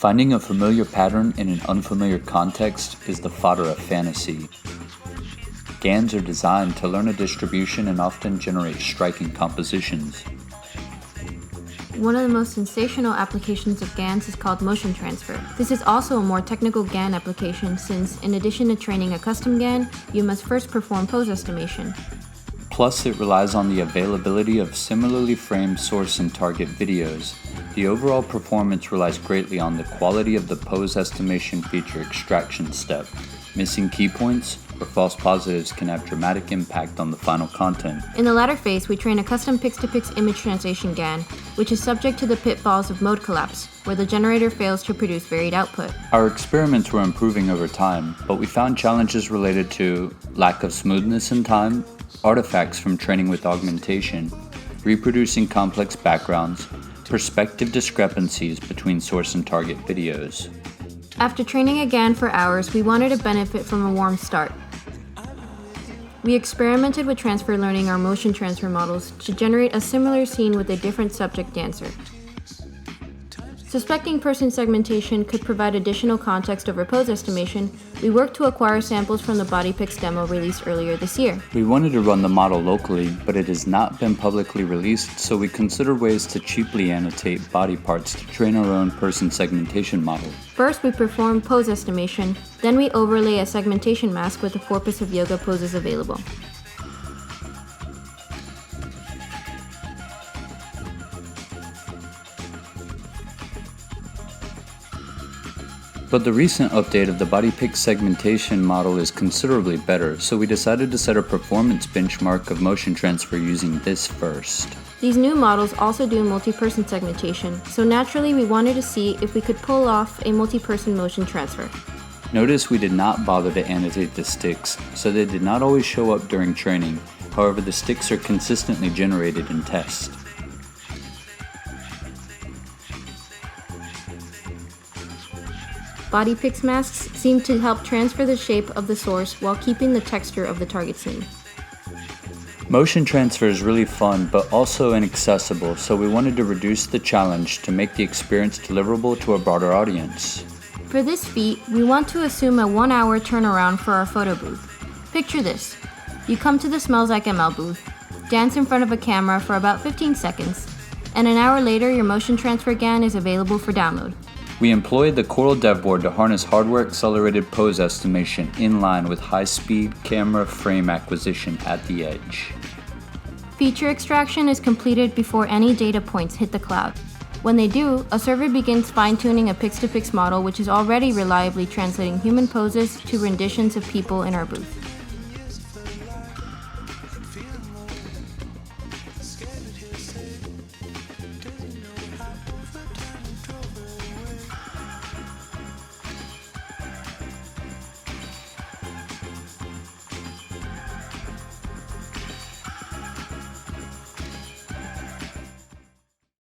Finding a familiar pattern in an unfamiliar context is the fodder of fantasy. GANs are designed to learn a distribution and often generate striking compositions. One of the most sensational applications of GANs is called motion transfer. This is also a more technical GAN application since, in addition to training a custom GAN, you must first perform pose estimation. Plus, it relies on the availability of similarly framed source and target videos. The overall performance relies greatly on the quality of the pose estimation feature extraction step. Missing key points or false positives can have dramatic impact on the final content. In the latter phase, we train a custom pix-to-pix image translation GAN, which is subject to the pitfalls of mode collapse, where the generator fails to produce varied output. Our experiments were improving over time, but we found challenges related to lack of smoothness in time, artifacts from training with augmentation, reproducing complex backgrounds, perspective discrepancies between source and target videos. After training a GAN for hours, we wanted to benefit from a warm start. We experimented with transfer learning our motion transfer models to generate a similar scene with a different subject dancer. Suspecting person segmentation could provide additional context over pose estimation, we worked to acquire samples from the BodyPix demo released earlier this year. We wanted to run the model locally, but it has not been publicly released, so we considered ways to cheaply annotate body parts to train our own person segmentation model. First, we perform pose estimation, then we overlay a segmentation mask with a corpus of yoga poses available. But the recent update of the BodyPix segmentation model is considerably better, so we decided to set a performance benchmark of motion transfer using this first. These new models also do multi-person segmentation, so naturally we wanted to see if we could pull off a multi-person motion transfer. Notice we did not bother to annotate the sticks, so they did not always show up during training. However, the sticks are consistently generated in test. BodyPix masks seem to help transfer the shape of the source while keeping the texture of the target scene. Motion transfer is really fun, but also inaccessible, so we wanted to reduce the challenge to make the experience deliverable to a broader audience. For this feat, we want to assume a 1-hour turnaround for our photo booth. Picture this. You come to the Smells Like ML booth, dance in front of a camera for about 15 seconds, and an hour later your motion transfer GAN is available for download. We employed the Coral Dev Board to harness hardware-accelerated pose estimation in line with high-speed camera frame acquisition at the edge. Feature extraction is completed before any data points hit the cloud. When they do, a server begins fine-tuning a pix-to-pix model which is already reliably translating human poses to renditions of people in our booth.